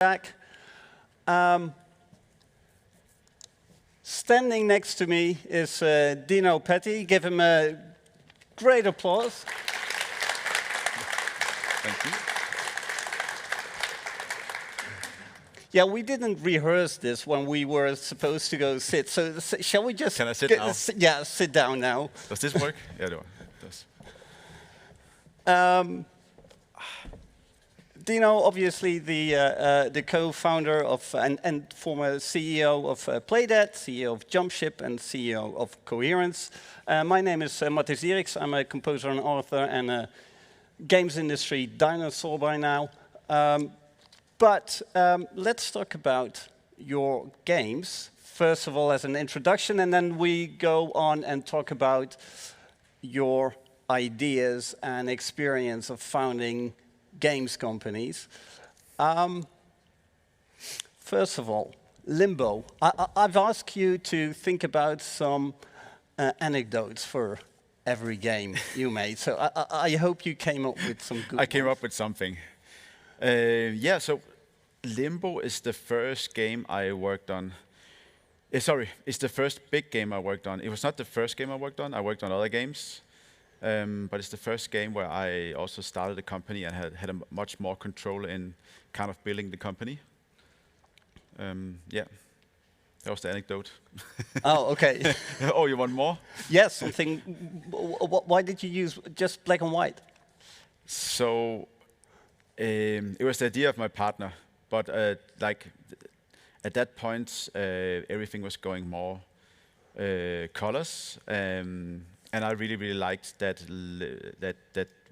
back. Standing next to me is Dino Patti. Give him a great applause. Thank you. Yeah, we didn't rehearse this when we were supposed to go sit. So shall we just... Can I sit now? Yeah, sit down now. Does this work? Yeah, it does. Dino, obviously the co-founder of and former CEO of PLAYDEAD, CEO of JUMPSHIP, and CEO of Coherence. My name is Mathijs Dierckx. I'm a composer and author and a games industry dinosaur by now. But let's talk about your games, first of all as an introduction, and then we go on and talk about your ideas and experience of founding games companies. First of all, Limbo. I've asked you to think about some anecdotes for every game you made. So I hope you came up with some good I came up with something. Yeah, so Limbo is the first game I worked on. It's the first big game I worked on. It was not the first game I worked on. I worked on other games. But it's the first game where I also started a company and had a much more control in kind of building the company. Yeah, that was the anecdote. Oh, okay. Oh, you want more? Yes, something. Why did you use just black and white? So it was the idea of my partner, but like at that point, everything was going more colors. And I really liked that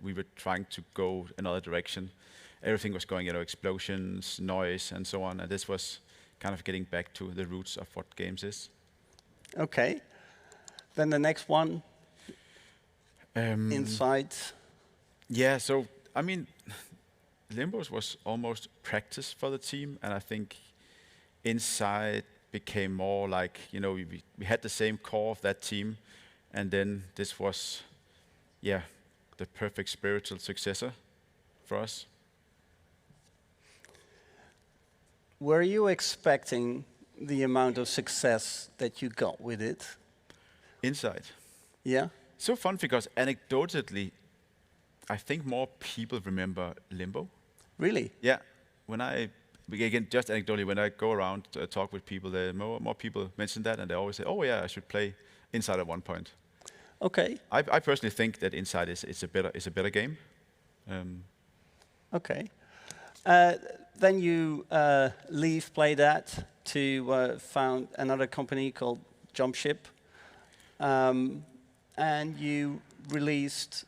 we were trying to go another direction. Everything was going, explosions, noise, and so on. And this was kind of getting back to the roots of what games is. Okay. Then the next one, Inside. Yeah, so, I mean, Limbo was almost practice for the team. And I think Inside became more like, we had the same core of that team. And then this was, yeah, the perfect spiritual successor for us. Were you expecting the amount of success that you got with it? Inside. Yeah. So fun because anecdotally, I think more people remember Limbo. Really? Yeah. Again, just anecdotally, when I go around talk with people, more people mention that, and they always say, "Oh yeah, I should play Inside at one point." Okay. I personally think that Inside is a better game. Okay. Then you leave PLAYDEAD to found another company called JUMPSHIP, and you released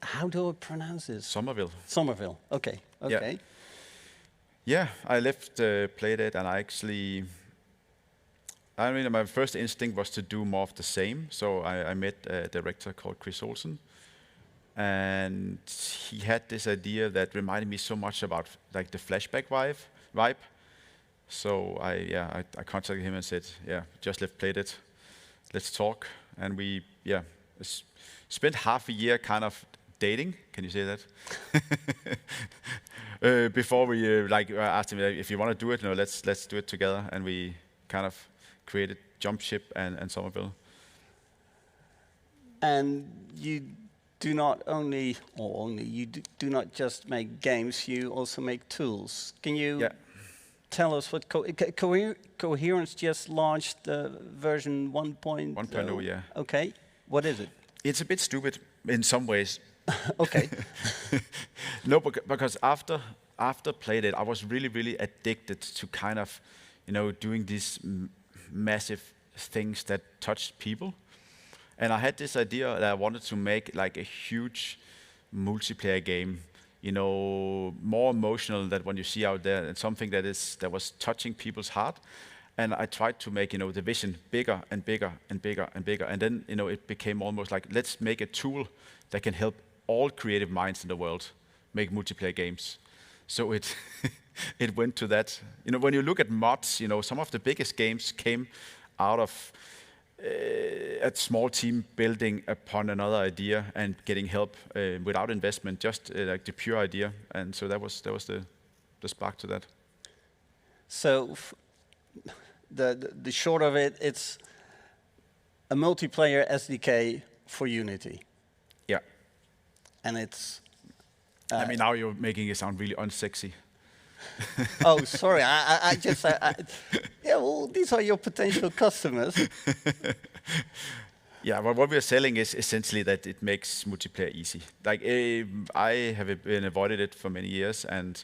how do I pronounce this? Somerville. Somerville. Okay. Okay. Yeah, I left PLAYDEAD, and my first instinct was to do more of the same. So I met a director called Chris Olsen, and he had this idea that reminded me so much about like the flashback vibe. So I contacted him and said, "Yeah, just left PLAYDEAD. Let's talk." And we spent half a year kind of dating. Can you say that? Before we asked him if you want to do it, let's do it together, and we kind of created JUMPSHIP and Somerville. And you do not do not just make games, you also make tools. Can you tell us what Coherence just launched version 1.0? 1.0, yeah. Okay, what is it? It's a bit stupid in some ways. Okay. No, because after PLAYDEAD, I was really addicted to kind of, doing these massive things that touched people. And I had this idea that I wanted to make like a huge multiplayer game, more emotional than what you see out there, and something that was touching people's heart. And I tried to make, the vision bigger and bigger and bigger and bigger. And then, it became almost like, let's make a tool that can help all creative minds in the world make multiplayer games. So it went to that. When you look at mods, some of the biggest games came out of a small team building upon another idea and getting help without investment, just like the pure idea. And so that was the spark to that. So the short of it, it's a multiplayer SDK for Unity. Yeah. And it's... I mean, now you're making it sound really unsexy. Oh, sorry. I just... yeah, well, these are your potential customers. Yeah, well, what we're selling is essentially that it makes multiplayer easy. Like, I have been avoiding it for many years, and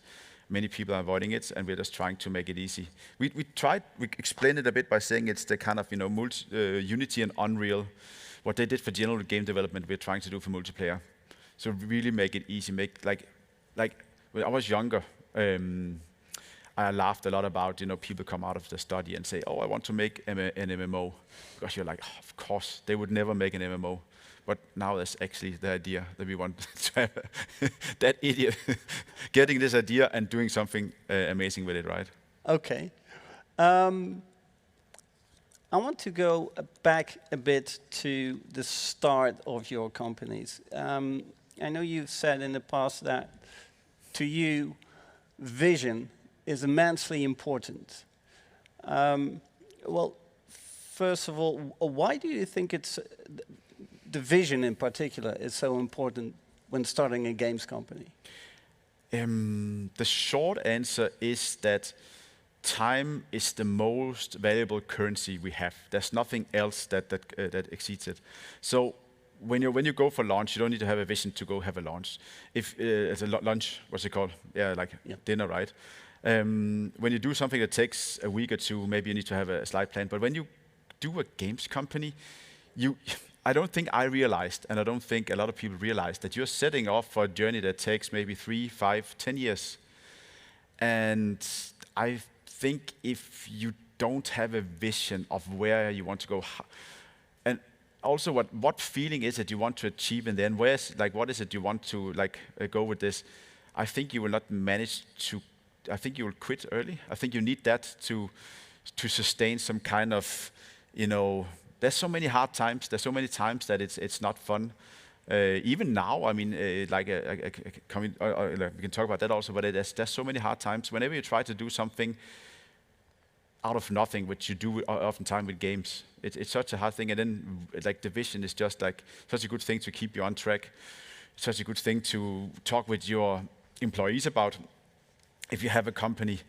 many people are avoiding it, and we're just trying to make it easy. We explained it a bit by saying it's the kind of, Unity and Unreal. What they did for general game development, we're trying to do for multiplayer. So really make it easy. Like when I was younger, I laughed a lot about, people come out of the study and say, oh, I want to make an MMO. Because you're like, oh, of course, they would never make an MMO. But now that's actually the idea that we want to have that idiot getting this idea and doing something amazing with it, right? Okay. I want to go back a bit to the start of your companies. I know you've said in the past that to you, vision is immensely important. Well, first of all, why do you think it's the vision in particular is so important when starting a games company? The short answer is that time is the most valuable currency we have. There's nothing else that exceeds it. So when you go for lunch, you don't need to have a vision to go have a lunch. If it's a lunch, what's it called? Yeah, dinner, right? When you do something that takes a week or two, maybe you need to have a slide plan. But when you do a games company, I don't think I realized, and I don't think a lot of people realize, that you're setting off for a journey that takes maybe 3, 5, 10 years. And I think if you don't have a vision of where you want to go, and also what feeling is it you want to achieve in the end, what is it you want to go with this, I think you will not manage to, I think you will quit early. I think you need that to sustain some kind of, there's so many hard times. There's so many times that it's not fun. Even now, I mean, we can talk about that also. But there's so many hard times. Whenever you try to do something out of nothing, which you do oftentimes with games, it's such a hard thing. And then, the vision is just such a good thing to keep you on track. Such a good thing to talk with your employees about if you have a company.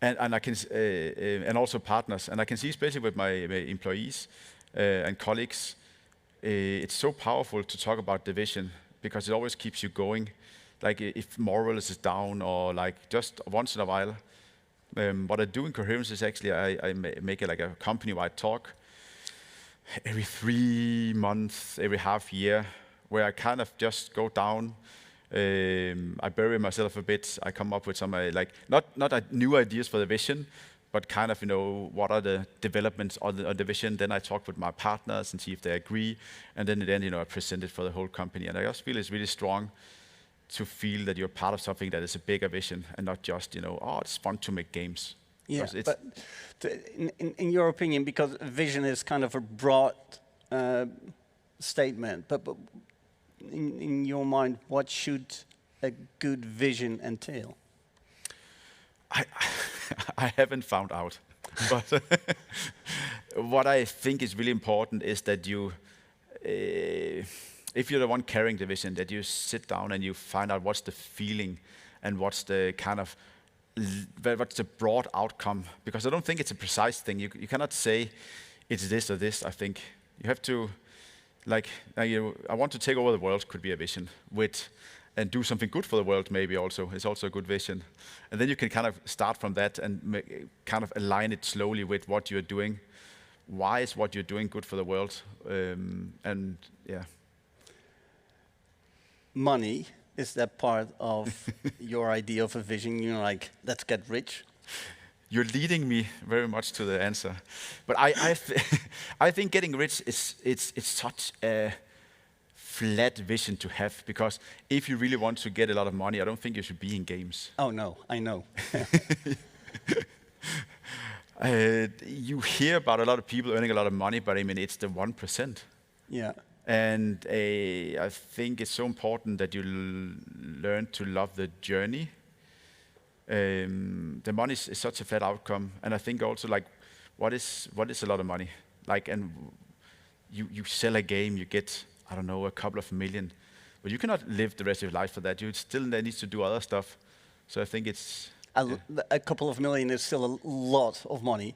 And I can, and also partners. And I can see, especially with my employees and colleagues, it's so powerful to talk about the vision because it always keeps you going. Like if morale is down or just once in a while. What I do in Coherence is actually I make it like a company-wide talk every 3 months, every half year, where I kind of just go down. I bury myself a bit. I come up with some not new ideas for the vision, but kind of what are the developments of the vision. Then I talk with my partners and see if they agree, and then I present it for the whole company. And I just feel it's really strong to feel that you're part of something that is a bigger vision and not just it's fun to make games. Yeah, but in your opinion, because vision is kind of a broad statement, but in your mind, what should a good vision entail? I haven't found out, but what I think is really important is that you, if you're the one carrying the vision, that you sit down and you find out what's the feeling and what's the kind of, what's the broad outcome. Because I don't think it's a precise thing. You cannot say it's this or this. I think you have to, I want to take over the world could be a vision and do something good for the world maybe also. It's also a good vision. And then you can kind of start from that and kind of align it slowly with what you're doing. Why is what you're doing good for the world? And yeah. Money, is that part of your idea of a vision? Let's get rich? You're leading me very much to the answer. But I think getting rich it's such a flat vision to have, because if you really want to get a lot of money, I don't think you should be in games. Oh no, I know. You hear about a lot of people earning a lot of money, but I mean, it's the 1%. Yeah. And I think it's so important that you learn to love the journey The money is such a flat outcome, and I think also like, what is a lot of money? Like, and you sell a game, you get, I don't know, a couple of million, but you cannot live the rest of your life for that. You still need to do other stuff. So I think it's A couple of million is still a lot of money.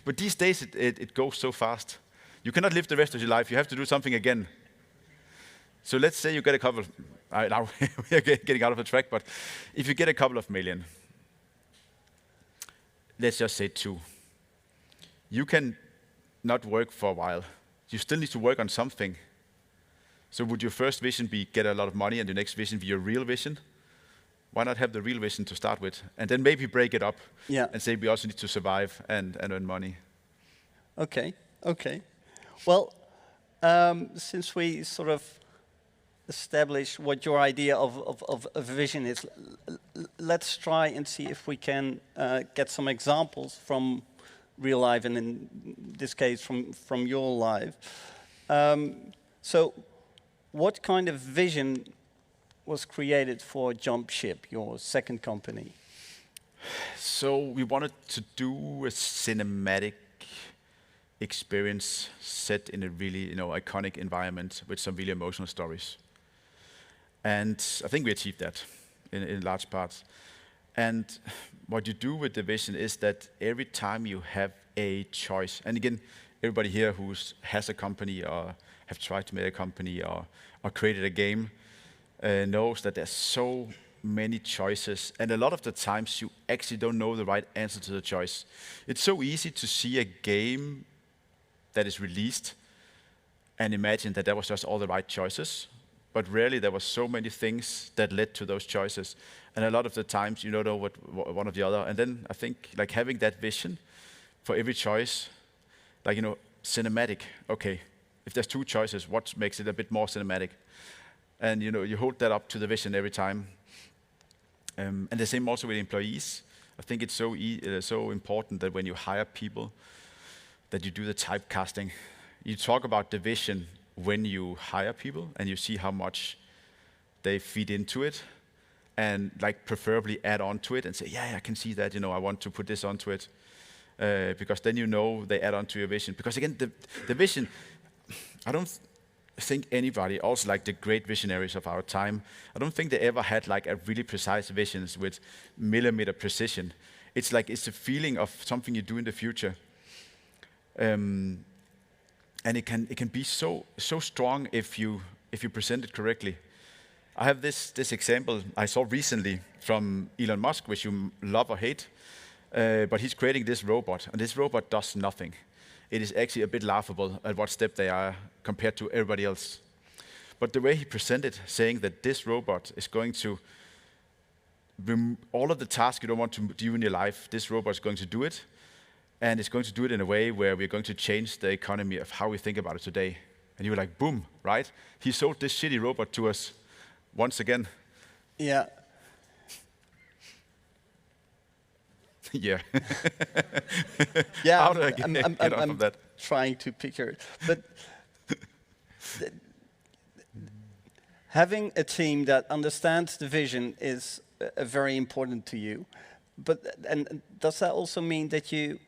but these days it goes so fast. You cannot live the rest of your life. You have to do something again. So let's say you get a couple of, now we're getting out of the track, but if you get a couple of million, let's just say 2, you can not work for a while. You still need to work on something. So would your first vision be get a lot of money and the next vision be your real vision? Why not have the real vision to start with? And then maybe break it up and say we also need to survive and earn money. Okay. Well, since we sort of established what your idea of a vision is, let's try and see if we can get some examples from real life, and in this case from your life. So what kind of vision was created for JUMPSHIP, your second company? So we wanted to do a cinematic experience set in a really iconic environment with some really emotional stories. And I think we achieved that in large parts. And what you do with the vision is that every time you have a choice, and again, everybody here who has a company or have tried to make a company or created a game knows that there's so many choices, and a lot of the times you actually don't know the right answer to the choice. It's so easy to see a game that is released and imagine that was just all the right choices, but rarely there were so many things that led to those choices. And a lot of the times you don't know what one or the other. And then I think like having that vision for every choice, like cinematic. Okay, if there's 2 choices, what makes it a bit more cinematic? And you hold that up to the vision every time. And the same also with employees. I think it's so important that when you hire people, that you do the typecasting. You talk about the vision when you hire people, and you see how much they feed into it, and like preferably add on to it and say, yeah, I can see that. I want to put this onto it, because then they add on to your vision. Because again, the vision, I don't think anybody, also like the great visionaries of our time, I don't think they ever had like a really precise visions with millimeter precision. It's a feeling of something you do in the future. And it can be so strong if you present it correctly. I have this example I saw recently from Elon Musk, which you love or hate, but he's creating this robot, and this robot does nothing. It is actually a bit laughable at what step they are compared to everybody else. But the way he presented, saying that this robot is going to all of the tasks you don't want to do in your life, this robot is going to do it, and it's going to do it in a way where we're going to change the economy of how we think about it today. And you were like, boom, right? He sold this shitty robot to us once again. Yeah. Yeah. Yeah. How do I get off of that? Trying to picture it, but having a team that understands the vision is very important to you. And does that also mean that you,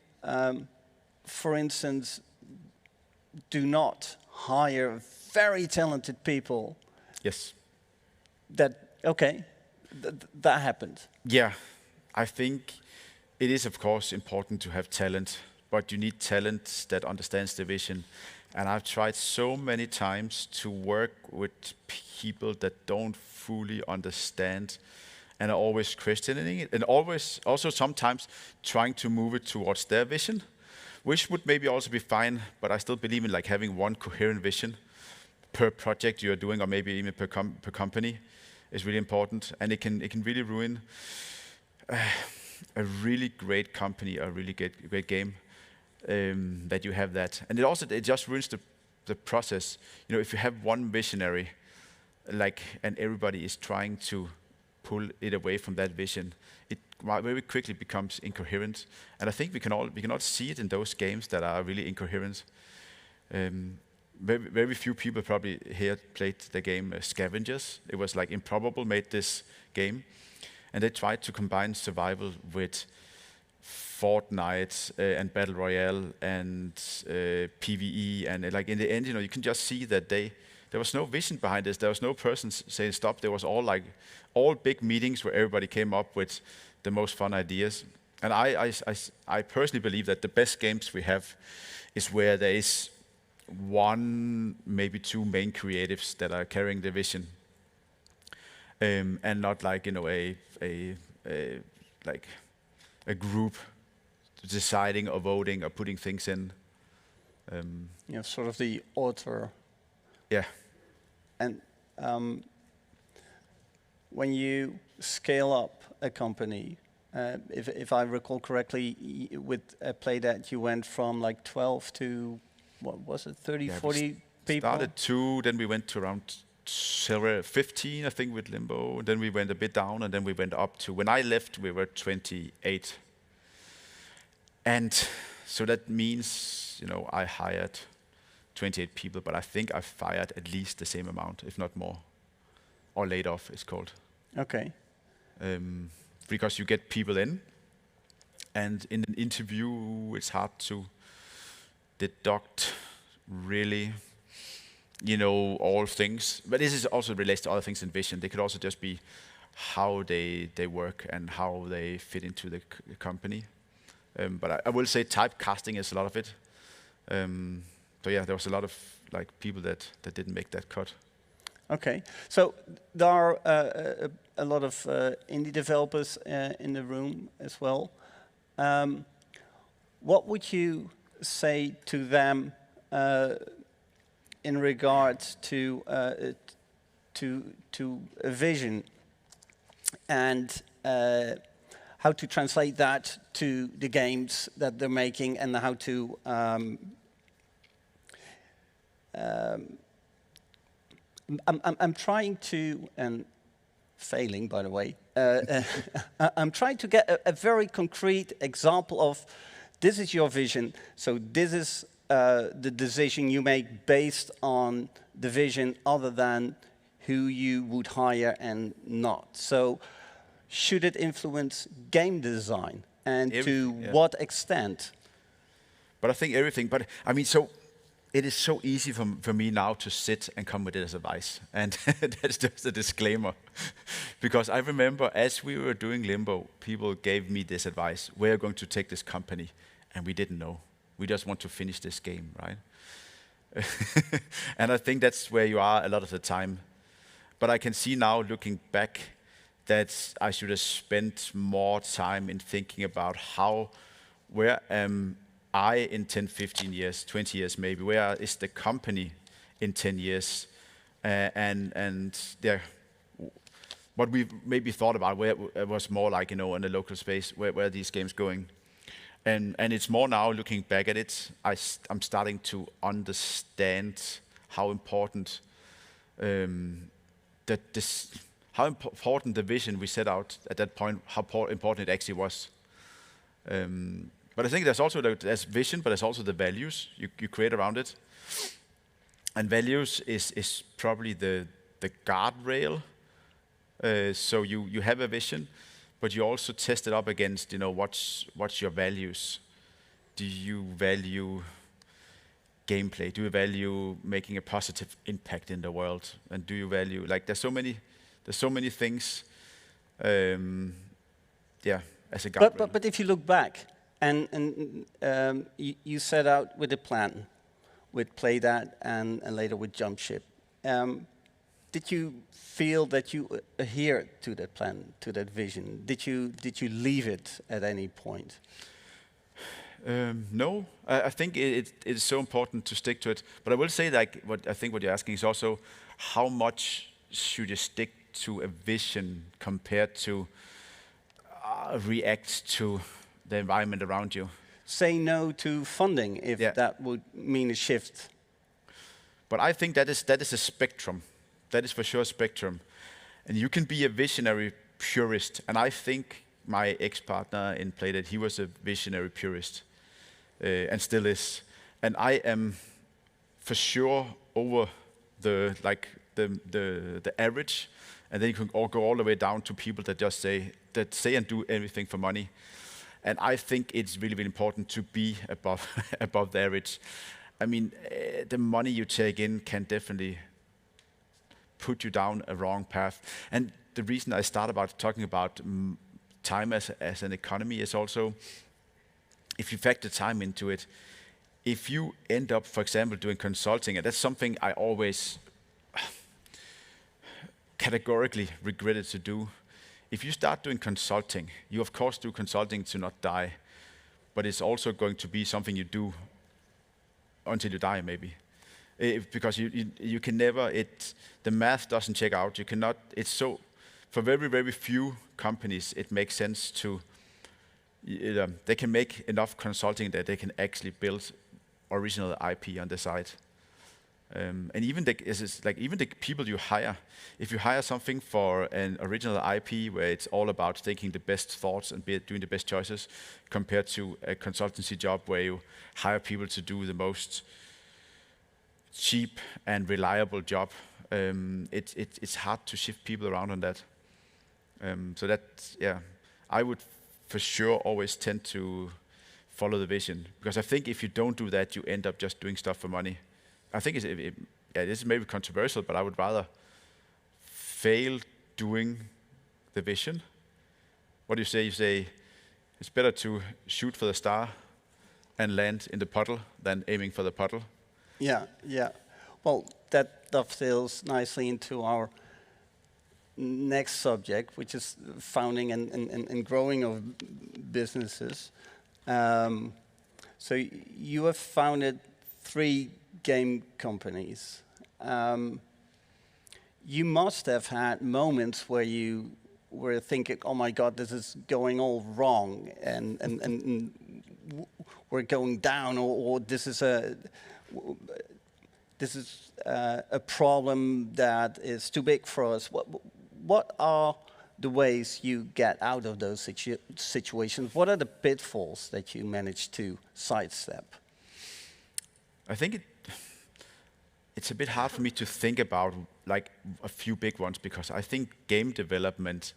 for instance, do not hire very talented people? Yes. That happened. Yeah, I think it is of course important to have talent, but you need talent that understands the vision. And I've tried so many times to work with people that don't fully understand and are always questioning it, and always also sometimes trying to move it towards their vision, which would maybe also be fine, but I still believe in like having one coherent vision per project you're doing, or maybe even per company, is really important. And it can really ruin a really great company, a really great game, that you have that. And it just ruins the process. If you have one visionary, and everybody is trying to pull it away from that vision, it very quickly becomes incoherent. And I think we can all see it in those games that are really incoherent. Very few people probably here played the game Scavengers. It was like Improbable made this game, and they tried to combine survival with Fortnite and Battle Royale and PvE, and like in the end, you can just see that there was no vision behind this. There was no person saying stop. There was all big meetings where everybody came up with the most fun ideas. And I personally believe that the best games we have is where there is one, maybe two main creatives that are carrying the vision, and not like a group deciding or voting or putting things in. Sort of the author. Yeah. And when you scale up a company, if I recall correctly, with PLAYDEAD, you went from like 12 to, what was it, 30, 40 people? Started 2, then we went to around 15, I think, with Limbo. And then we went a bit down, and then we went up to, when I left, we were 28. And so that means, I hired 28 people, but I think I fired at least the same amount, if not more. Or laid off, it's called. Okay. Because you get people in, and in an interview, it's hard to deduct really, all things. But this is also relates to other things in vision. They could also just be how they work and how they fit into the company. But I will say typecasting is a lot of it. So yeah, there was a lot of people that didn't make that cut. Okay, so there are a lot of indie developers in the room as well. What would you say to them in regards to a vision, and how to translate that to the games that they're making, and how to I'm trying to, and failing, by the way, I'm trying to get a very concrete example of, this is your vision, so this is the decision you make based on the vision, other than who you would hire and not. So should it influence game design, and to what extent? But I think everything, but I mean, so it is so easy for me now to sit and come with it as advice. And that's just a disclaimer. Because I remember as we were doing Limbo, people gave me this advice. We're going to take this company. And we didn't know. We just want to finish this game, right? And I think that's where you are a lot of the time. But I can see now, looking back, that I should have spent more time in thinking about where am I in 10, 15 years, 20 years maybe? Where is the company in 10 years? And what we maybe thought about, where it was more like, in the local space, where are these games going? And it's more now, looking back at it, I'm starting to understand how important how important the vision we set out at that point, how important it actually was. But I think there's vision, but there's also the values you create around it. And values is probably the guardrail. So you have a vision, but you also test it up against, what's your values? Do you value gameplay? Do you value making a positive impact in the world? And do you value, there's so many things, as a guardrail. But if you look back, and you set out with a plan, with PLAYDEAD and later with JUMPSHIP. Did you feel that you adhered to that plan, to that vision? Did you leave it at any point? No, I think it is so important to stick to it. But I will say, what you're asking is also, how much should you stick to a vision compared to react to the environment around you? Say no to funding if that would mean a shift. But I think that is a spectrum. That is for sure a spectrum. And you can be a visionary purist. And I think my ex-partner in PLAYDEAD, he was a visionary purist, and still is. And I am for sure over the average. And then you can all go all the way down to people that just say, that say and do everything for money. And I think it's really, really important to be above above the average. I mean, the money you take in can definitely put you down a wrong path. And the reason I start about talking about time as an economy is also, if you factor time into it, if you end up, for example, doing consulting, and that's something I always categorically regretted to do. If you start doing consulting, you of course do consulting to not die, but it's also going to be something you do until you die, maybe. Because you can never, the math doesn't check out. You cannot, it's so, for very, very few companies, it makes sense to, they can make enough consulting that they can actually build original IP on the side. And even even the people you hire, if you hire something for an original IP where it's all about thinking the best thoughts and doing the best choices, compared to a consultancy job where you hire people to do the most cheap and reliable job, it's hard to shift people around on that. So that, yeah, I would for sure always tend to follow the vision, because I think if you don't do that, you end up just doing stuff for money. I think this is maybe controversial, but I would rather fail doing the vision. What do you say? You say it's better to shoot for the star and land in the puddle than aiming for the puddle. Yeah, yeah. Well, that dovetails nicely into our next subject, which is founding and growing of businesses. So you have founded 3 game companies. You must have had moments where you were thinking, "Oh my God, this is going all wrong, and we're going down, or this is a problem that is too big for us." What are the ways you get out of those situations? What are the pitfalls that you manage to sidestep? I think it's a bit hard for me to think about like a few big ones, because I think game development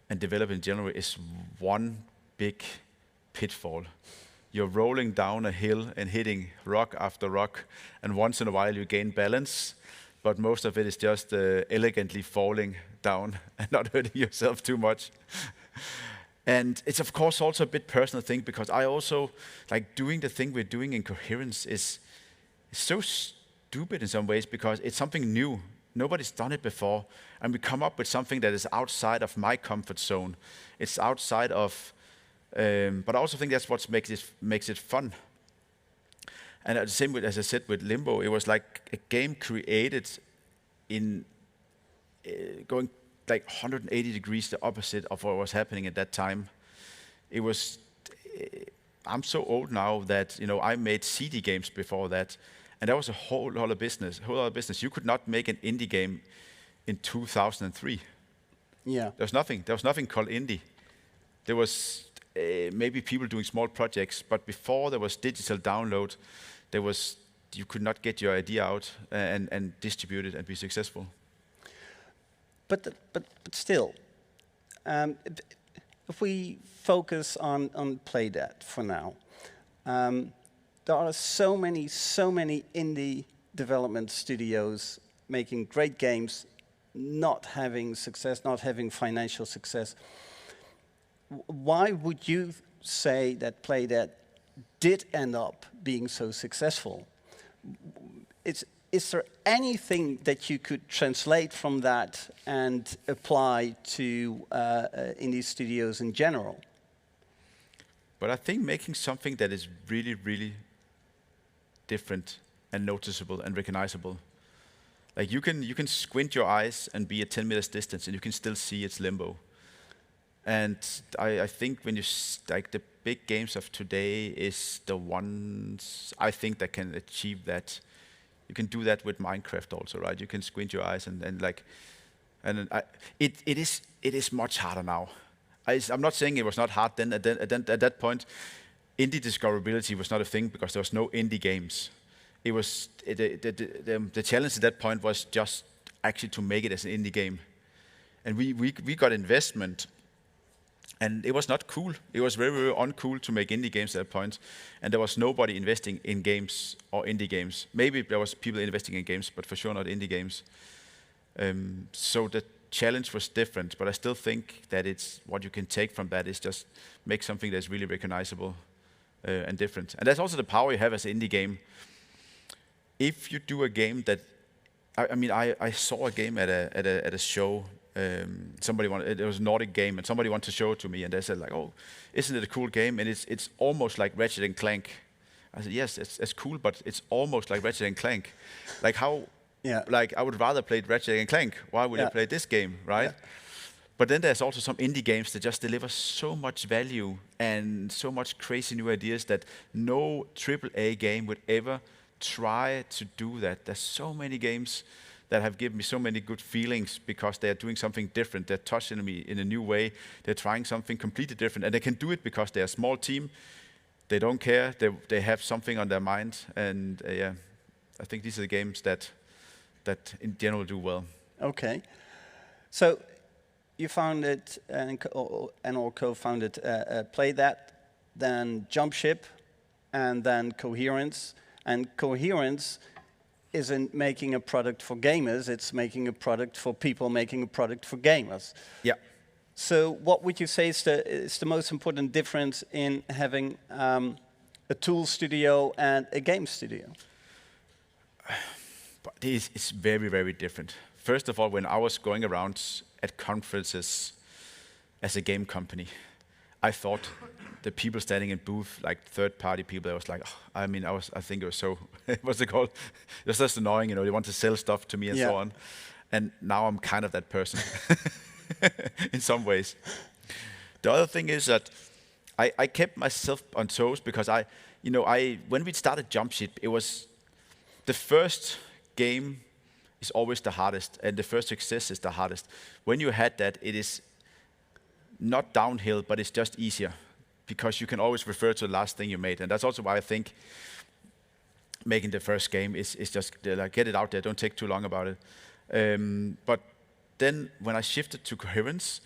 and development in general is one big pitfall. You're rolling down a hill and hitting rock after rock, and once in a while you gain balance, but most of it is just elegantly falling down and not hurting yourself too much. And it's of course also a bit personal thing, because I also like doing the thing we're doing in Coherence is so stupid in some ways, because it's something new. Nobody's done it before, and we come up with something that is outside of my comfort zone. It's outside of, but I also think that's what makes it fun. And the same with, as I said, with Limbo, it was like a game created in going like 180 degrees the opposite of what was happening at that time. It was, I'm so old now that, I made CD games before that, and that was a whole other business. You could not make an indie game in 2003. Yeah. There was nothing called indie. There was maybe people doing small projects, but before there was digital download, you could not get your idea out and distribute it and be successful. But still, if we focus on PLAYDEAD for now, there are so many indie development studios making great games, not having success, not having financial success. Why would you say that PLAYDEAD did end up being so successful? Is there anything that you could translate from that and apply to indie studios in general? But I think making something that is really, really different and noticeable and recognizable. Like you can squint your eyes and be at 10 meters distance and you can still see it's Limbo. And I think when you, like the big games of today is the ones I think that can achieve that. You can do that with Minecraft also, right? You can squint your eyes it is much harder now. I'm not saying it was not hard then. At that point, indie discoverability was not a thing because there was no indie games. It was the challenge at that point was just actually to make it as an indie game, and we got investment And it was not cool. It was very, very uncool to make indie games at that point. And there was nobody investing in games or indie games. Maybe there was people investing in games, but for sure not indie games. So the challenge was different, but I still think that it's what you can take from that is just make something that's really recognizable and different. And that's also the power you have as an indie game. If you do a game that, I saw a game at a show. Somebody wanted, it was a Nordic game, and somebody wanted to show it to me, and they said like, "Oh, isn't it a cool game?" And it's almost like Ratchet and Clank. I said, "Yes, it's cool, but it's almost like Ratchet and Clank. Like how? Yeah. Like I would rather play Ratchet and Clank. Why would I play this game, right?" Yeah. But then there's also some indie games that just deliver so much value and so much crazy new ideas that no AAA game would ever try to do that. There's so many games that have given me so many good feelings because they're doing something different. They're touching me in a new way. They're trying something completely different. And they can do it because they're a small team. They don't care. They have something on their mind. And I think these are the games that in general do well. Okay. So you founded and/or co-founded PLAYDEAD, then JUMPSHIP, and then Coherence. And Coherence isn't making a product for gamers, it's making a product for people making a product for gamers. Yeah. So what would you say is the most important difference in having a tool studio and a game studio? But it's very, very different. First of all, when I was going around at conferences as a game company, I thought the people standing in booth, like third-party people, I was like, I think it was so, what's it called? It was just annoying, they want to sell stuff to me and so on. And now I'm kind of that person in some ways. The other thing is that I kept myself on toes because when we started JUMPSHIP, it was the first game is always the hardest, and the first success is the hardest. When you had that, it is not downhill, but it's just easier because you can always refer to the last thing you made. And that's also why I think making the first game is just like get it out there, don't take too long about it. But then when I shifted to Coherence,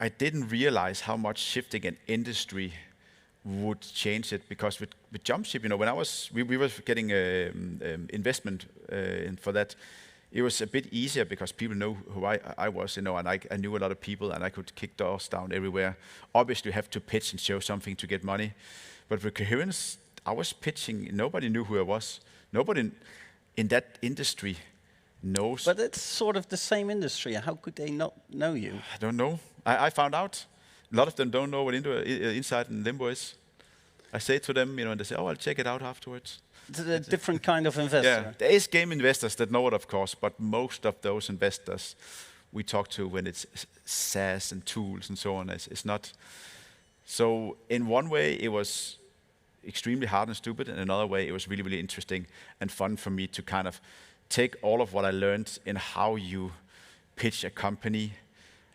I didn't realize how much shifting an industry would change it, because with JUMPSHIP, when we were getting investment for that, it was a bit easier because people know who I was, and I knew a lot of people, and I could kick doors down everywhere. Obviously, you have to pitch and show something to get money, but with Coherence, I was pitching. Nobody knew who I was. Nobody in that industry knows. But it's sort of the same industry. How could they not know you? I don't know. I found out. A lot of them don't know what Inside and Limbo is. I say to them, and they say, "Oh, I'll check it out afterwards." It's a different kind of investor. Yeah, there is game investors that know it, of course, but most of those investors we talk to when it's SaaS and tools and so on, it's not. So in one way, it was extremely hard and stupid. In another way, it was really, really interesting and fun for me to kind of take all of what I learned in how you pitch a company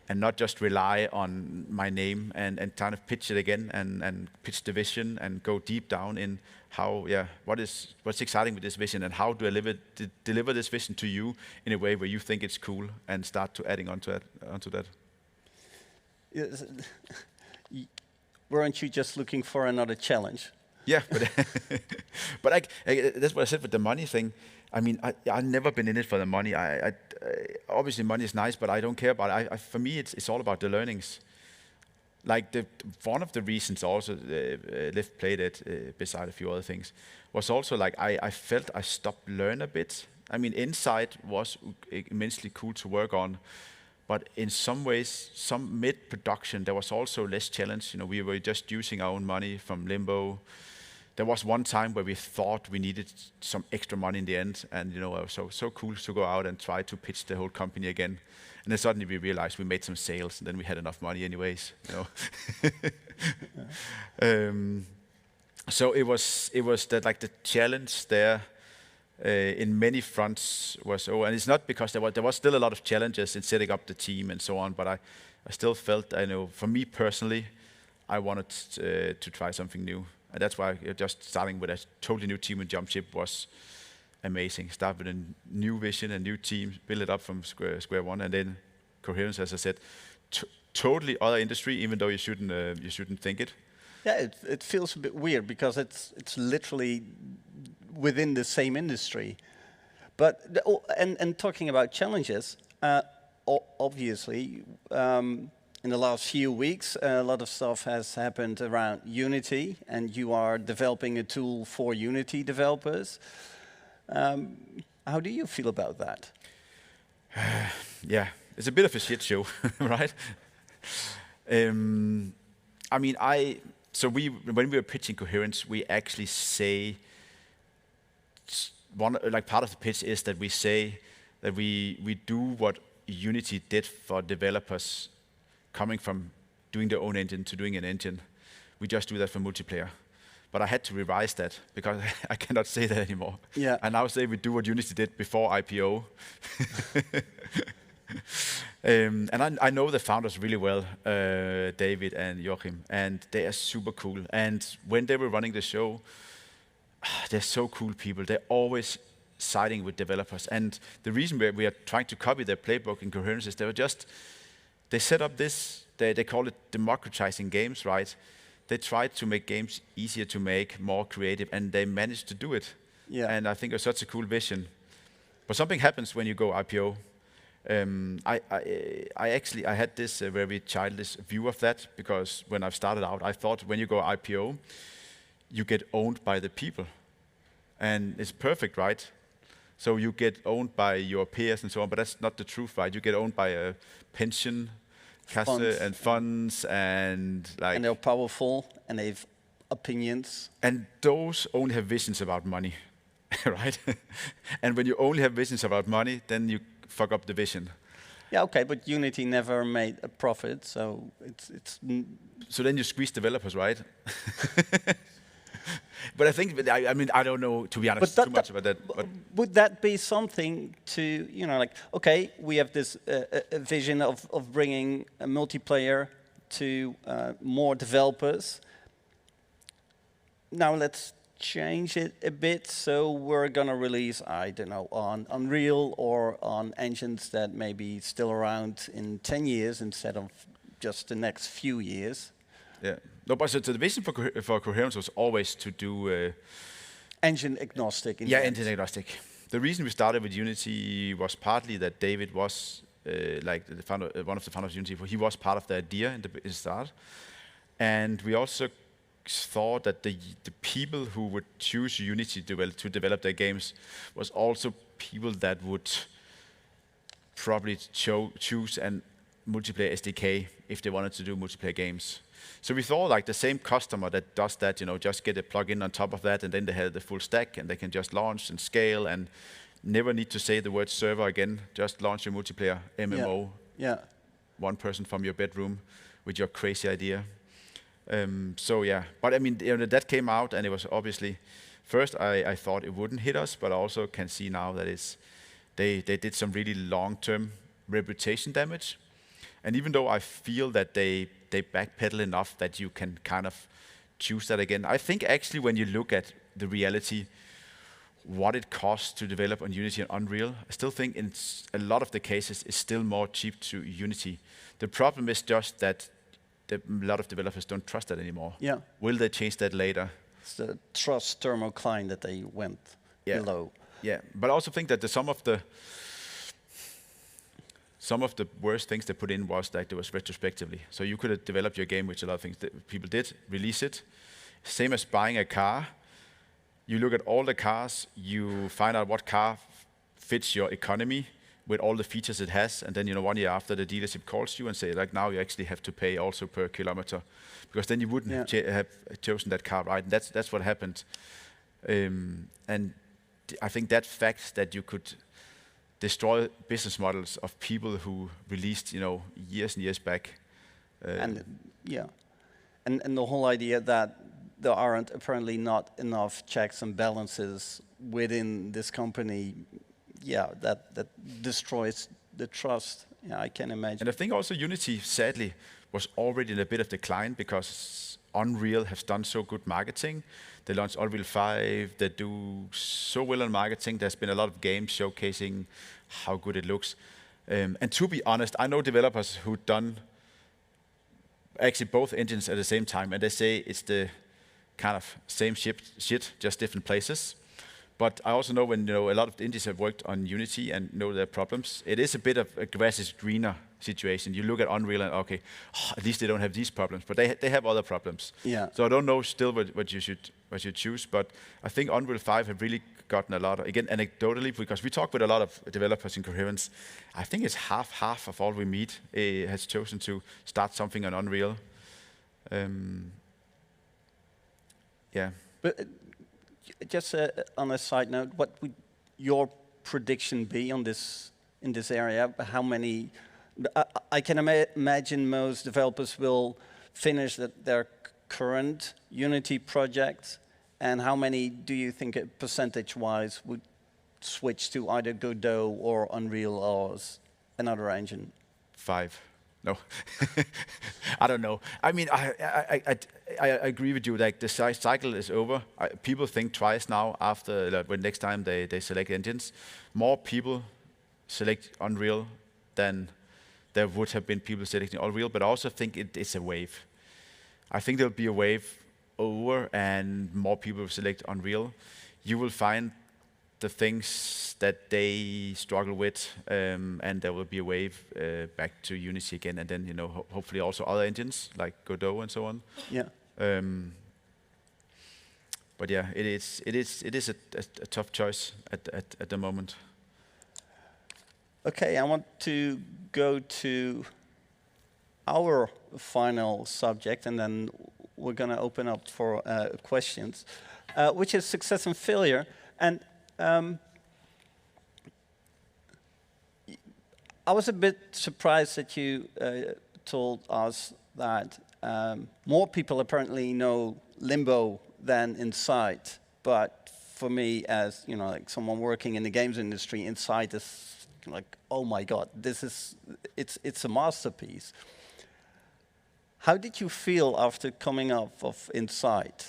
and not just rely on my name and kind of pitch it again and pitch the vision and go deep down in how, what's exciting with this vision and how do I deliver this vision to you in a way where you think it's cool and start to adding onto that. Yes. Weren't you just looking for another challenge? Yeah, but that's what I said with the money thing. I've never been in it for the money. Obviously, money is nice, but I don't care about it. For me, it's all about the learnings. Like one of the reasons also left PLAYDEAD beside a few other things was also like I felt I stopped learn a bit. Inside was immensely cool to work on, but in some ways, some mid-production, there was also less challenge. We were just using our own money from Limbo. There was one time where we thought we needed some extra money in the end, and it was so cool to go out and try to pitch the whole company again. And then suddenly we realized we made some sales, and then we had enough money anyways. So it was that like the challenge there in many fronts was over, and it's not because there was still a lot of challenges in setting up the team and so on, but I still felt for me personally, I wanted to try something new. And that's why just starting with a totally new team in JUMPSHIP was amazing. Start with a new vision, a new team, build it up from square one, and then Coherence, as I said, totally other industry, even though you shouldn't think it. Yeah, it feels a bit weird because it's literally within the same industry. But and talking about challenges, obviously, in the last few weeks, a lot of stuff has happened around Unity, and you are developing a tool for Unity developers. How do you feel about that? Yeah, it's a bit of a shit show, right? I mean, when we were pitching Coherence, we actually say part of the pitch is that we say that we do what Unity did for developers coming from doing their own engine to doing an engine. We just do that for multiplayer. But I had to revise that because I cannot say that anymore. Yeah. I now say we do what Unity did before IPO. And I know the founders really well, David and Joachim, and they are super cool. And when they were running the show, they're so cool people. They're always siding with developers. And the reason we are trying to copy their playbook in Coherence is they set up this, they call it democratizing games, right? They tried to make games easier to make, more creative, and they managed to do it. Yeah. And I think it's such a cool vision. But something happens when you go IPO. I had this very childish view of that, because when I started out, I thought when you go IPO, you get owned by the people. And it's perfect, right? So you get owned by your peers and so on, but that's not the truth, right? You get owned by a pension, Funds. and funds, and like... And they're powerful, and they've opinions. And those only have visions about money, right? And when you only have visions about money, then you fuck up the vision. Yeah, okay, but Unity never made a profit, so it's. So then you squeeze developers, right? But I think, I mean, I don't know, to be honest, too much about that. But would that be something to, like, okay, we have this a vision of bringing a multiplayer to more developers. Now let's change it a bit, so we're gonna release, I don't know, on Unreal or on engines that may be still around in 10 years instead of just the next few years. Yeah. No, but so the vision for Coherence was always to do... engine agnostic. Yeah, engine agnostic. The reason we started with Unity was partly that David was like the founder, one of the founders of Unity. He was part of the idea in the start. And we also thought that the people who would choose Unity to develop their games was also people that would probably choose an multiplayer SDK if they wanted to do multiplayer games. So we thought like the same customer that does that, just get a plugin on top of that, and then they have the full stack, and they can just launch and scale and never need to say the word server again. Just launch your multiplayer MMO. Yeah. One person from your bedroom with your crazy idea. So yeah, but I mean, that came out, and it was obviously first I thought it wouldn't hit us, but I also can see now that they did some really long-term reputation damage. And even though I feel that they backpedal enough that you can kind of choose that again, I think actually when you look at the reality, what it costs to develop on Unity and Unreal, I still think in a lot of the cases it's still more cheap to Unity. The problem is just that a lot of developers don't trust that anymore. Yeah. Will they change that later? It's the trust thermocline that they went below. Yeah, but I also think that some of the worst things they put in was that it was retrospectively. So you could have developed your game, which a lot of things that people did, release it. Same as buying a car. You look at all the cars, you find out what car fits your economy with all the features it has, and then 1 year after the dealership calls you and say, like, now you actually have to pay also per kilometer, because then you wouldn't have chosen that car, right? And that's what happened. And I think that fact that you could destroy business models of people who released, years and years back. And the whole idea that there aren't apparently not enough checks and balances within this company, that destroys the trust. Yeah, I can imagine. And I think also Unity, sadly, was already in a bit of decline because Unreal has done so good marketing. They launched Unreal 5. They do so well on marketing. There's been a lot of games showcasing how good it looks. And to be honest, I know developers who've done actually both engines at the same time, and they say it's the kind of same shit, just different places. But I also know when a lot of the indies have worked on Unity and know their problems, it is a bit of a grass is greener situation. You look at Unreal and okay, at least they don't have these problems, but they have other problems. Yeah. So I don't know still what you should choose, but I think Unreal 5 have really gotten a lot of, again anecdotally, because we talk with a lot of developers in Coherence. I think it's half of all we meet has chosen to start something on Unreal. Yeah. But just on a side note, what would your prediction be on this in this area? How many? I can imagine most developers will finish their current Unity project, and how many do you think, percentage-wise, would switch to either Godot or Unreal or another engine? 5. No, I don't know. I mean, I agree with you. Like the cycle is over. People think twice now after when next time they select engines. More people select Unreal than there would have been people selecting Unreal. But I also think it's a wave. I think there'll be a wave over, and more people will select Unreal. You will find the things that they struggle with, and there will be a wave back to Unity again, and then hopefully also other engines like Godot and so on. Yeah. But yeah, it is a tough choice at the moment. Okay, I want to go to our final subject, and then we're going to open up for questions, which is success and failure. And I was a bit surprised that you told us that more people apparently know Limbo than Inside. But for me, as like someone working in the games industry, Inside is like, oh my God, it's a masterpiece. How did you feel after coming out of Inside?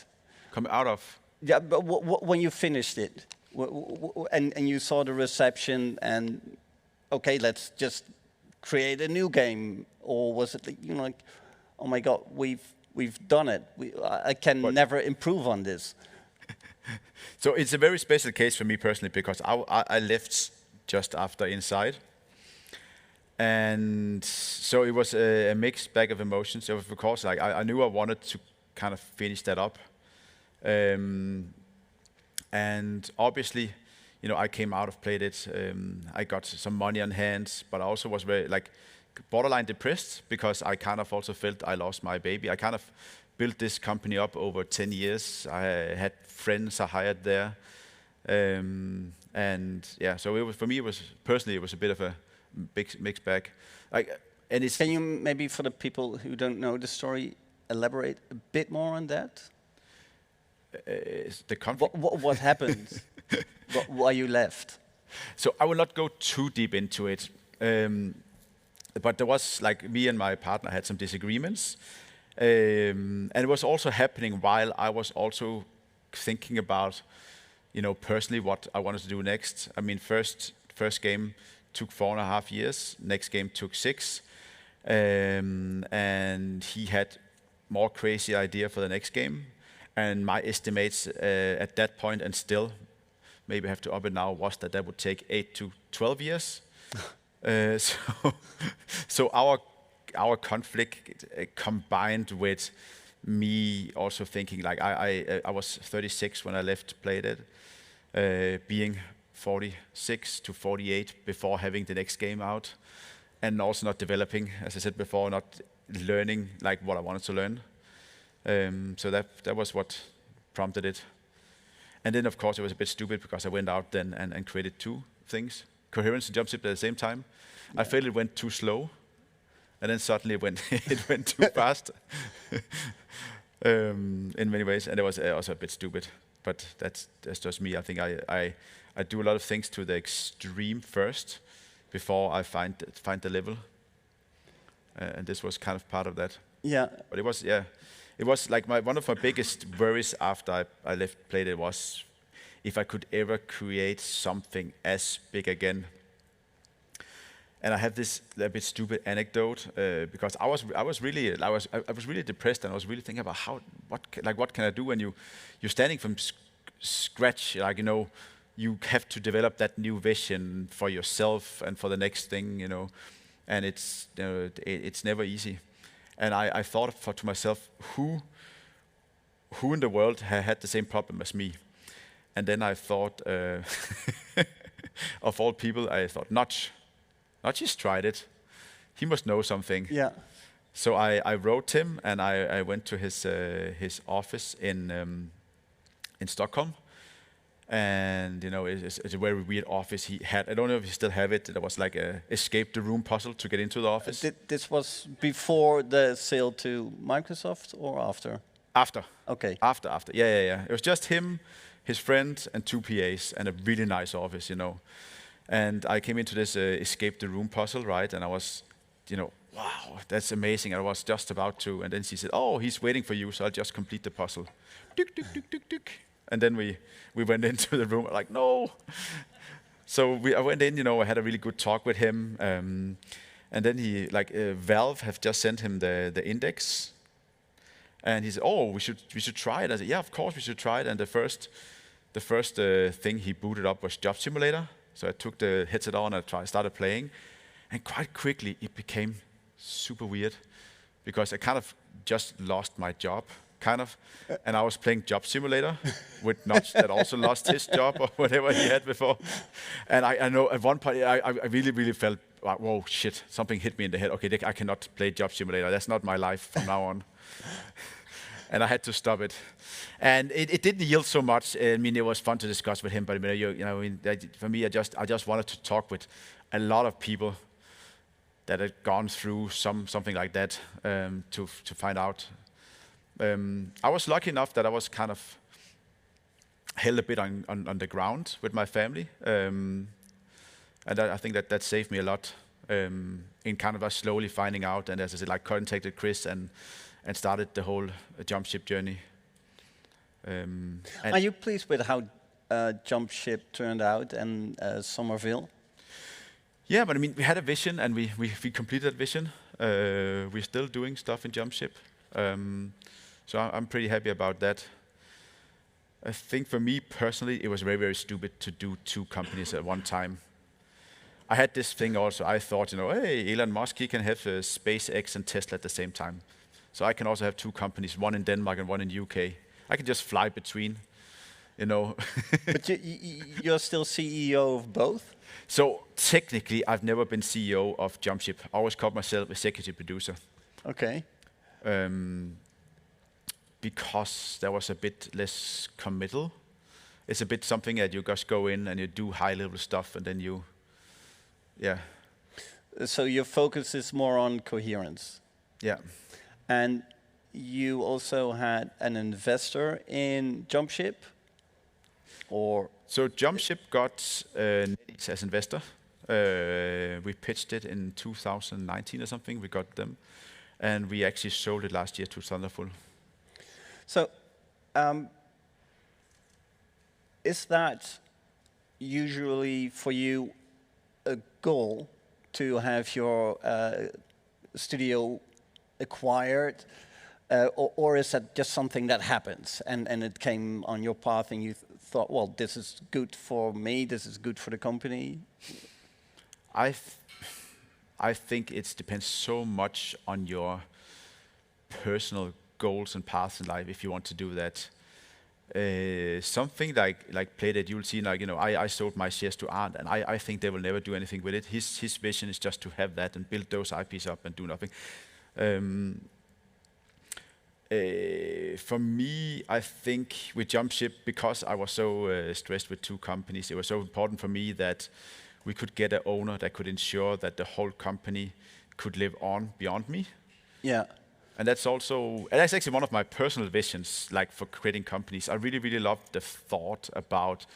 Coming out of? Yeah, but when you finished it, and you saw the reception, and okay, let's just create a new game, or was it like, oh my God, we've done it. I can never improve on this. So it's a very special case for me personally, because I left just after Inside, and so it was a mixed bag of emotions. So of course, like I knew I wanted to kind of finish that up. And obviously, I came out of PLAYDEAD. I got some money on hands, but I also was very borderline depressed, because I kind of also felt I lost my baby. I kind of built this company up over 10 years. I had friends I hired there, and yeah. So for me, it was a bit of a big mixed bag. Can you maybe, for the people who don't know the story, elaborate a bit more on that? The conflict. What happened? Why you left? So I will not go too deep into it, but there was me and my partner had some disagreements, and it was also happening while I was also thinking about, personally what I wanted to do next. I mean, first game took 4.5 years. Next game took 6, and he had more crazy idea for the next game. And my estimates at that point, and still maybe have to up it now, was that would take 8 to 12 years. So our conflict combined with me also thinking I was 36 when I left PLAYDEAD, being 46 to 48 before having the next game out, and also not developing, as I said before, not learning what I wanted to learn. So that was what prompted it. And then, of course, it was a bit stupid, because I went out then and created 2 things, Coherence and JUMPSHIP at the same time. Yeah. I felt it went too slow, and then suddenly it went too fast in many ways, and it was also a bit stupid. But that's just me. I think I do a lot of things to the extreme first before I find the level, and this was kind of part of that. Yeah. But it was It was one of my biggest worries after I left PLAYDEAD was if I could ever create something as big again. And I have this a bit stupid anecdote because I was really depressed, and I was really thinking about what can I do when you're standing from scratch, like, you know, you have to develop that new vision for yourself and for the next thing, you know, and it's never easy. And I thought to myself, who in the world had the same problem as me? And then I thought, of all people, I thought, Notch has tried it. He must know something. Yeah. So I wrote him, and I went to his office in Stockholm. And, you know, it's a very weird office he had. I don't know if he still have it. There was like a escape the room puzzle to get into the office. This was before the sale to Microsoft or after? After. Okay. After. Yeah. It was just him, his friend, and 2 PAs, and a really nice office, you know. And I came into this escape the room puzzle, right? And I was, you know, wow, that's amazing. I was just about to, and then she said, oh, he's waiting for you, so I'll just complete the puzzle. Duk, duk, duk, duk, duk. And then we went into the room, like, no. So I went in, you know, I had a really good talk with him. And then he, Valve have just sent him the index. And he said, oh, we should try it. I said, yeah, of course we should try it. And the first thing he booted up was Job Simulator. So I took the headset on and started playing. And quite quickly, it became super weird because I kind of just lost my job, kind of. And I was playing Job Simulator with Notch that also lost his job or whatever he had before. And I know at one point, I really, really felt, whoa, shit, something hit me in the head. Okay, I cannot play Job Simulator. That's not my life from now on. And I had to stop it. And it didn't yield so much. I mean, it was fun to discuss with him, but for me, I just wanted to talk with a lot of people that had gone through something like that to find out. I was lucky enough that I was kind of held a bit on the ground with my family, and I think that saved me a lot in kind of slowly finding out. And as I said, like, contacted Chris and started the whole JUMPSHIP journey. Are you pleased with how JUMPSHIP turned out and Somerville? Yeah, but I mean, we had a vision, and we completed that vision. We're still doing stuff in JUMPSHIP. So I'm pretty happy about that. I think for me personally, it was very, very stupid to do 2 companies at one time. I had this thing also. I thought, you know, hey, Elon Musk, he can have SpaceX and Tesla at the same time. So I can also have 2 companies, one in Denmark and one in UK. I can just fly between, you know. But you're still CEO of both? So technically, I've never been CEO of JUMPSHIP. I always called myself executive producer. Okay. Because there was a bit less committal. It's a bit something that you just go in and you do high-level stuff, and then you, yeah. So your focus is more on coherence. Yeah. And you also had an investor in JUMPSHIP, or? So JUMPSHIP got Nets as investor. We pitched it in 2019 or something. We got them, and we actually sold it last year to Thunderful. So, is that usually for you a goal to have your studio acquired, or is that just something that happens and it came on your path and you thought, well, this is good for me, this is good for the company? I think it depends so much on your personal goals and paths in life if you want to do that. Something like PLAYDEAD, you'll see, like, you know, I sold my shares to Arndt, and I think they will never do anything with it. His vision is just to have that and build those IPs up and do nothing. For me, I think with JUMPSHIP, because I was so stressed with 2 companies, it was so important for me that we could get an owner that could ensure that the whole company could live on beyond me. Yeah. And that's actually one of my personal visions, like, for creating companies. I really, really love the thought about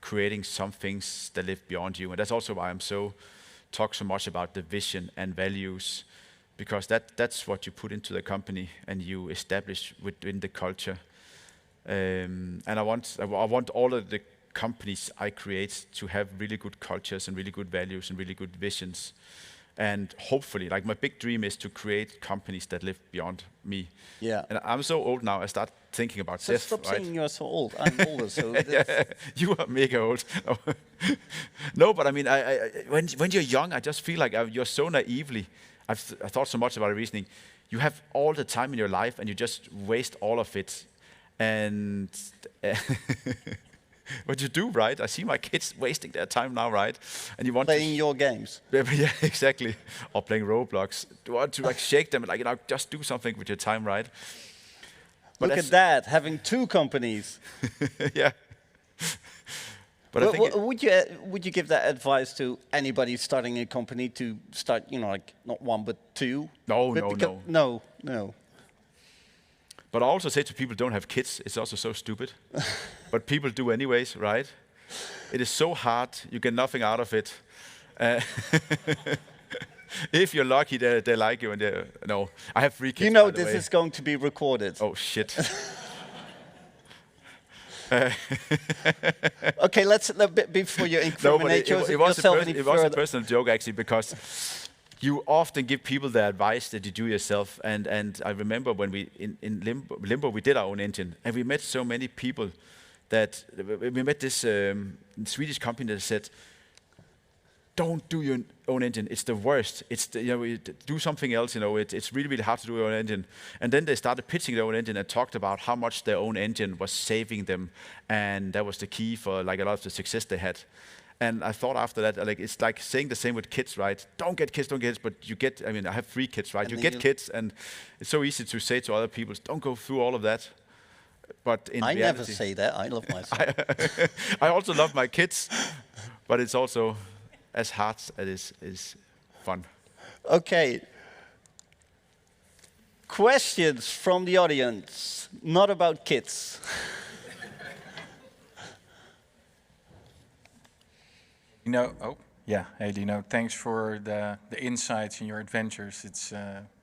creating some things that live beyond you. And that's also why talk so much about the vision and values, because that's what you put into the company and you establish within the culture. And I want all of the companies I create to have really good cultures and really good values and really good visions. And hopefully, like my big dream is to create companies that live beyond me. Yeah. And I'm so old now, I start thinking about So death, stop right? saying you're so old. I'm older, so Yeah, you are mega old. No, but I mean, when you're young, I just feel like you're so naively. I thought so much about reasoning. You have all the time in your life, and you just waste all of it. And what you do, right? I see my kids wasting their time now, right? And you want playing your games. yeah, exactly. Or playing Roblox. You want to like shake them, like just do something with your time, right? But Look at that, having 2 companies. Yeah. But I think would you give that advice to anybody starting a company to start, like not 1 but 2? No. But I also say to people, don't have kids. It's also so stupid. But people do anyways, right? It is so hard. You get nothing out of it. If you're lucky, they like you. And no, I have 3 kids. This is going to be recorded. Oh shit. Okay, let's before you incriminate it was a personal joke actually, because you often give people the advice that you do yourself. And I remember when we in Limbo we did our own engine, and we met so many people that we met this Swedish company that said, don't do your own engine. It's the worst. It's do something else. It's really, really hard to do your own engine. And then they started pitching their own engine and talked about how much their own engine was saving them, and that was the key for like a lot of the success they had. And I thought after that, like it's like saying the same with kids, right? Don't get kids, but you get. I mean, I have 3 kids, right? You get kids, and it's so easy to say to other people, don't go through all of that. But in reality, never say that. I love myself. I also love my kids, but it's also as hard as it is fun. Okay. Questions from the audience, not about kids. Hey Dino, thanks for the insights in your adventures. It's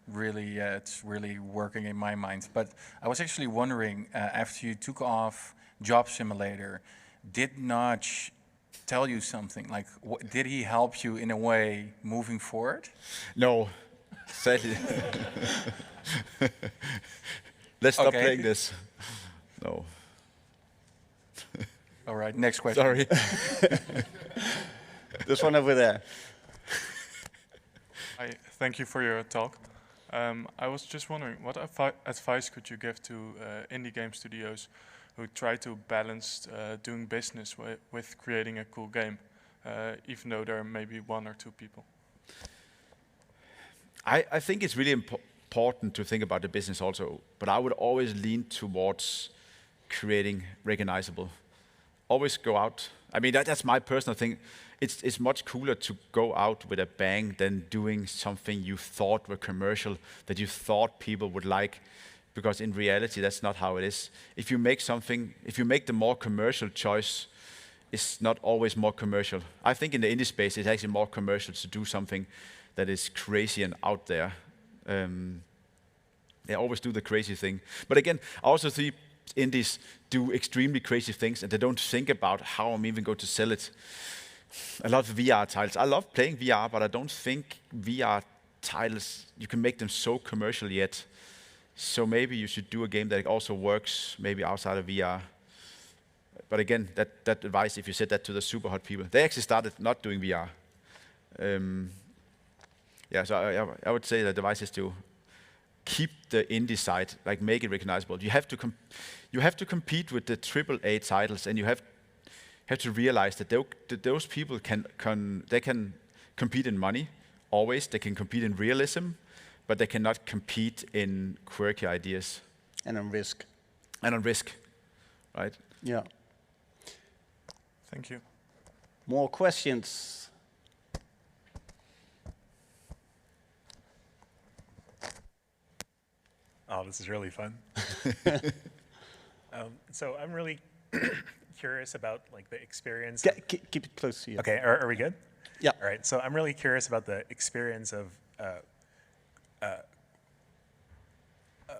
really working in my mind. But I was actually wondering, after you took off Job Simulator, did Notch tell you something? Like, did he help you in a way moving forward? No, sadly. Let's stop playing this. No. All right, next question. Sorry. This one over there. Hi, thank you for your talk. I was just wondering, what advice could you give to indie game studios who try to balance doing business with creating a cool game, even though there are maybe 1 or 2 people? I think it's really important to think about the business also, but I would always lean towards creating recognizable. Always go out. I mean, that's my personal thing. It's much cooler to go out with a bang than doing something you thought were commercial, that you thought people would like, because in reality, that's not how it is. If you make the more commercial choice, it's not always more commercial. I think in the indie space, it's actually more commercial to do something that is crazy and out there. They always do the crazy thing. But again, I also see indies do extremely crazy things, and they don't think about how I'm even going to sell it. A lot of VR titles. I love playing VR, but I don't think VR titles, you can make them so commercial yet. So maybe you should do a game that also works maybe outside of VR. But again, that advice, if you said that to the super hot people, they actually started not doing VR. So I would say the advice is to keep the indie side, like make it recognizable. You have to compete with the AAA titles, and you have to realize that those people can compete in money, always. They can compete in realism, but they cannot compete in quirky ideas. And on risk. And on risk, right? Yeah. Thank you. More questions? Oh, this is really fun. So I'm really curious about like the experience. Keep it close to you. Okay, are we good? Yeah. All right. So I'm really curious about the experience of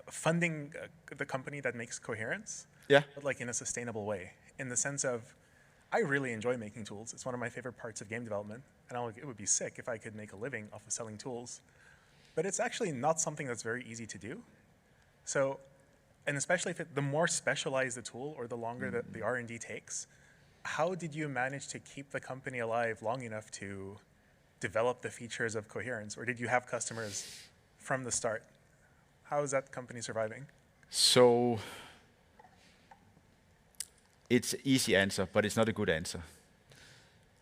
funding the company that makes coherence. Yeah. But like in a sustainable way, in the sense of I really enjoy making tools. It's one of my favorite parts of game development. And it would be sick if I could make a living off of selling tools. But it's actually not something that's very easy to do. So, and especially if the more specialized the tool or the longer the R&D takes, how did you manage to keep the company alive long enough to develop the features of coherence? Or did you have customers from the start? How is that company surviving? So it's an easy answer, but it's not a good answer.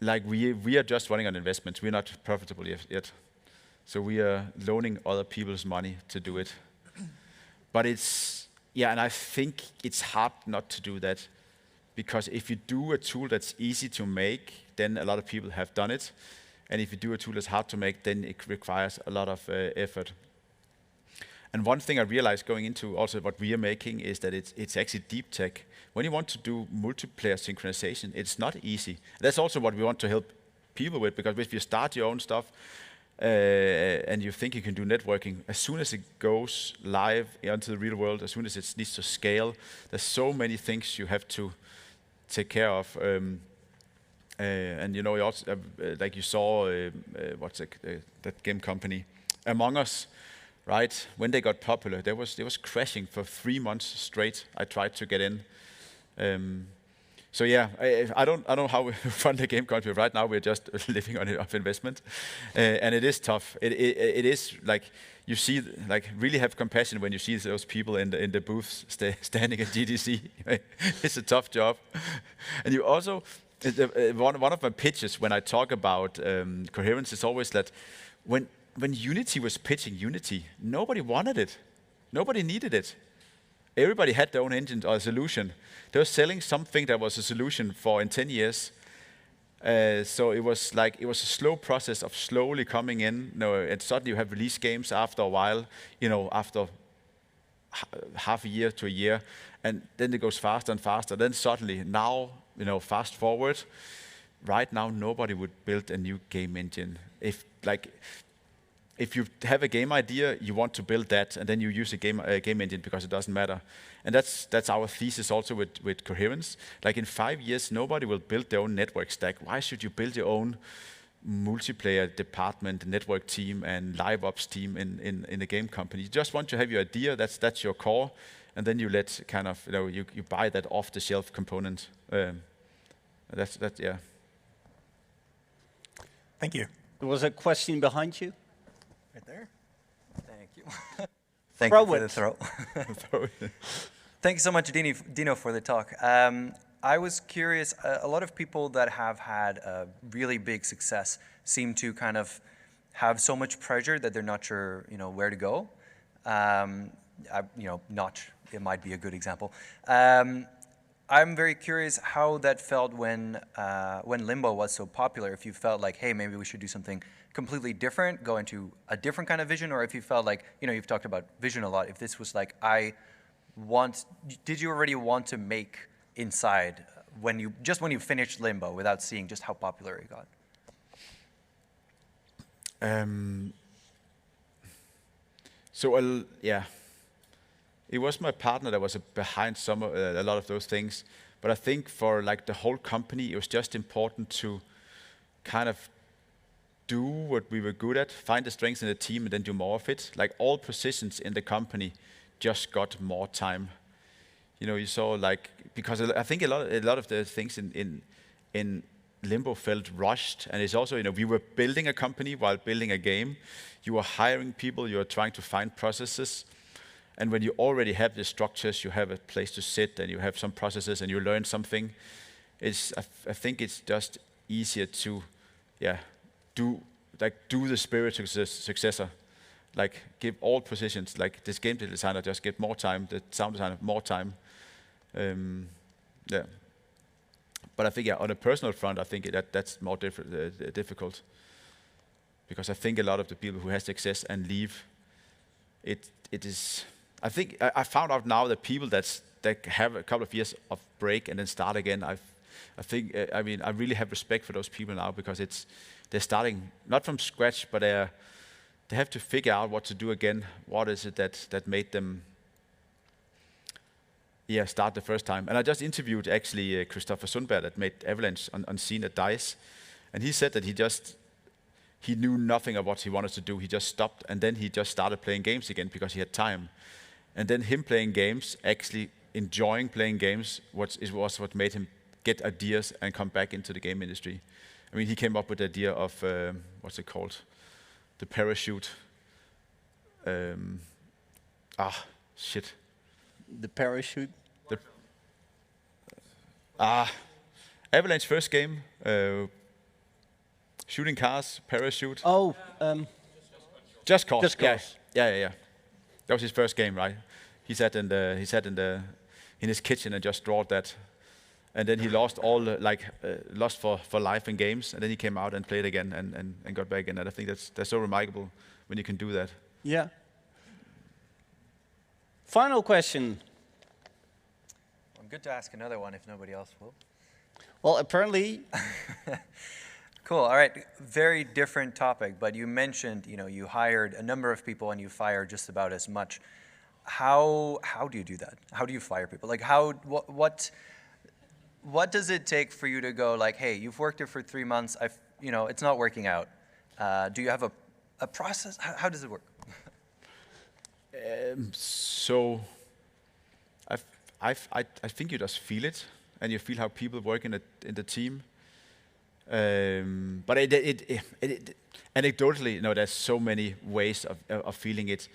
Like we are just running on investments. We're not profitable yet. So we are loaning other people's money to do it. But it's, yeah, and I think it's hard not to do that. Because if you do a tool that's easy to make, then a lot of people have done it. And if you do a tool that's hard to make, then it requires a lot of effort. And one thing I realized going into also what we are making is that it's actually deep tech. When you want to do multiplayer synchronization, it's not easy. That's also what we want to help people with, because if you start your own stuff and you think you can do networking, as soon as it goes live into the real world, as soon as it needs to scale, there's so many things you have to take care of. And you know, also, like you saw, that game company, Among Us, right? When they got popular, they was crashing for 3 months straight. I tried to get in. So yeah, I don't know how we fund the game company. Right now we're just living on it of investment, and it is tough. It is like you see, like really have compassion when you see those people in the booths standing at GDC. It's a tough job, and you also one of my pitches when I talk about coherence is always that when Unity was pitching Unity, nobody wanted it, nobody needed it. Everybody had their own engine or a solution. They were selling something that was a solution for in 10 years. So it was a slow process of slowly coming in. And suddenly you have release games after a while, after half a year to a year, and then it goes faster and faster. Then suddenly, now, fast forward, right now nobody would build a new game engine. If you have a game idea, you want to build that, and then you use a game engine because it doesn't matter. And that's our thesis also with coherence. Like in 5 years, nobody will build their own network stack. Why should you build your own multiplayer department, network team, and live ops team in a game company? You just want to have your idea. That's your core, and then you let kind of you buy that off-the-shelf component. That's yeah. Thank you. There was a question behind you. Right there. Thank you. Thank you for it. the throw. Thank you so much, Dino, for the talk. I was curious, a lot of people that have had a really big success seem to kind of have so much pressure that they're not sure, where to go. Notch, it might be a good example. I'm very curious how that felt when Limbo was so popular. If you felt like, hey, maybe we should do something completely different, go into a different kind of vision, or if you felt like, you've talked about vision a lot. If this was like, did you already want to make Inside when you finished Limbo without seeing just how popular it got? Yeah. It was my partner that was behind a lot of those things, but I think for like the whole company, it was just important to kind of do what we were good at, find the strengths in the team, and then do more of it. Like all positions in the company just got more time. You saw because I think a lot of the things in Limbo felt rushed, and it's also we were building a company while building a game. You were hiring people, you were trying to find processes. And when you already have the structures, you have a place to sit, and you have some processes, and you learn something. I think it's just easier to, do the spiritual successor, like give all positions. Like this game designer just get more time, the sound designer more time. But I think on a personal front, I think that's more difficult, because I think a lot of the people who have success and leave, it is. I think I found out now that people that have a couple of years of break and then start again, I really have respect for those people now, because they're starting not from scratch, but they have to figure out what to do again. What is it that made them yeah, start the first time. And I just interviewed actually Christopher Sundberg that made Avalanche on scene at DICE, and he said that he knew nothing of what he wanted to do. He just stopped, and then he just started playing games again because he had time. And then him playing games, actually enjoying playing games, was what made him get ideas and come back into the game industry. I mean, he came up with the idea of, what's it called? The parachute. Shit. The parachute. Avalanche first game. Shooting cars, parachute. Oh, Just Cause. Just Cause. Yeah. That was his first game, right? He sat in his kitchen and just drawed that, and then he lost lost for life in games, and then he came out and played again and got back in. And I think that's so remarkable when you can do that. yeah. Final question. I'm good to ask another one if nobody else will. Well, apparently, Cool. All right. Very different topic, but you mentioned, you hired a number of people and you fired just about as much. How do you do that? How do you fire people? Like what does it take for you to go like, hey, you've worked here for 3 months. It's not working out. Do you have a process? How does it work? So, I think you just feel it, and you feel how people work in the team. But anecdotally, there's so many ways of feeling it,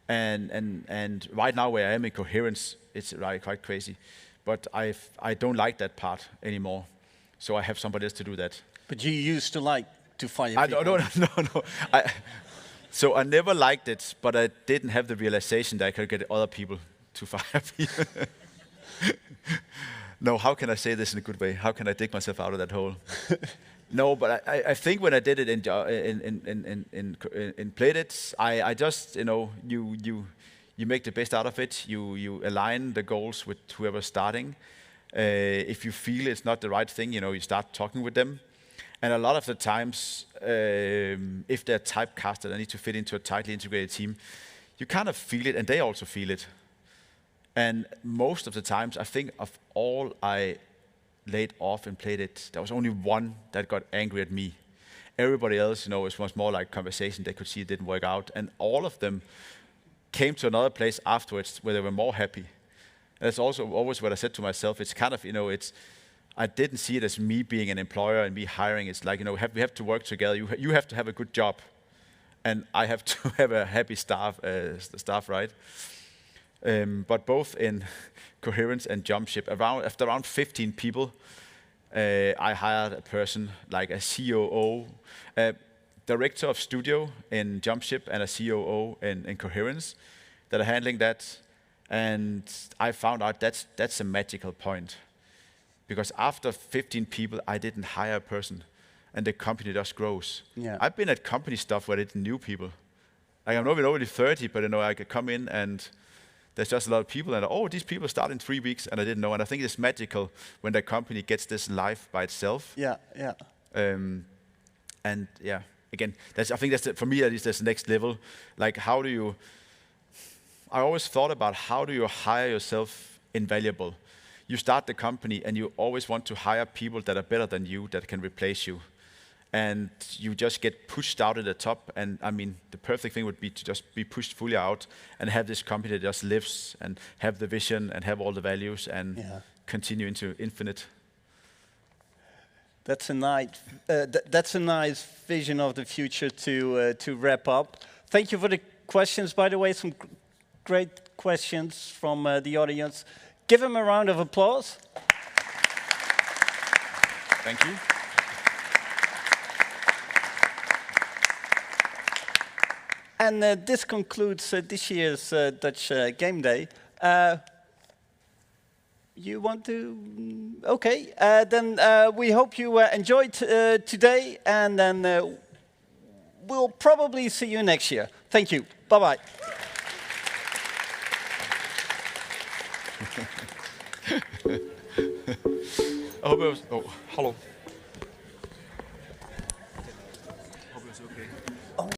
and right now where I am in Coherence, it's quite crazy. But I don't like that part anymore, so I have somebody else to do that. but you used to like to fire people. No. So I never liked it, but I didn't have the realization that I could get other people to fire people. No, how can I say this in a good way? How can I dig myself out of that hole? No, but I think when I did it in PLAYDEAD, I just, you make the best out of it. You align the goals with whoever's starting. If you feel it's not the right thing, you start talking with them. And a lot of the times, if they're typecasted and need to fit into a tightly integrated team, you kind of feel it, and they also feel it. And most of the times, I think of all I laid off and PLAYDEAD, there was only one that got angry at me. Everybody else, it was more like conversation. They could see it didn't work out. And all of them came to another place afterwards where they were more happy. And that's also always what I said to myself. It's kind of, I didn't see it as me being an employer and me hiring. It's like, we have to work together. You have to have a good job, and I have to have a happy staff, right? But both in Coherence and JUMPSHIP, after around 15 people, I hired a person like a COO, a director of studio in JUMPSHIP, and a COO in Coherence that are handling that. And I found out that's a magical point. Because after 15 people, I didn't hire a person, and the company just grows. Yeah. I've been at company stuff where I didn't know people. Like I'm not already 30, but I could come in and there's just a lot of people, and these people start in 3 weeks, and I didn't know. And I think it's magical when the company gets this life by itself. Yeah. And yeah, again, I think that's for me at least. That's the next level. Like, how do you? I always thought about how do you hire yourself invaluable. You start the company, and you always want to hire people that are better than you, that can replace you. And you just get pushed out at the top. And I mean, the perfect thing would be to just be pushed fully out and have this company that just lives and have the vision and have all the values and continue into infinite. That's a nice vision of the future to wrap up. Thank you for the questions, by the way. Some great questions from the audience. Give them a round of applause. Thank you. And this concludes this year's Dutch Game Day. You want to? Okay. Then we hope you enjoyed today, and then we'll probably see you next year. Thank you. Bye-bye. I hope it was. Oh, hello.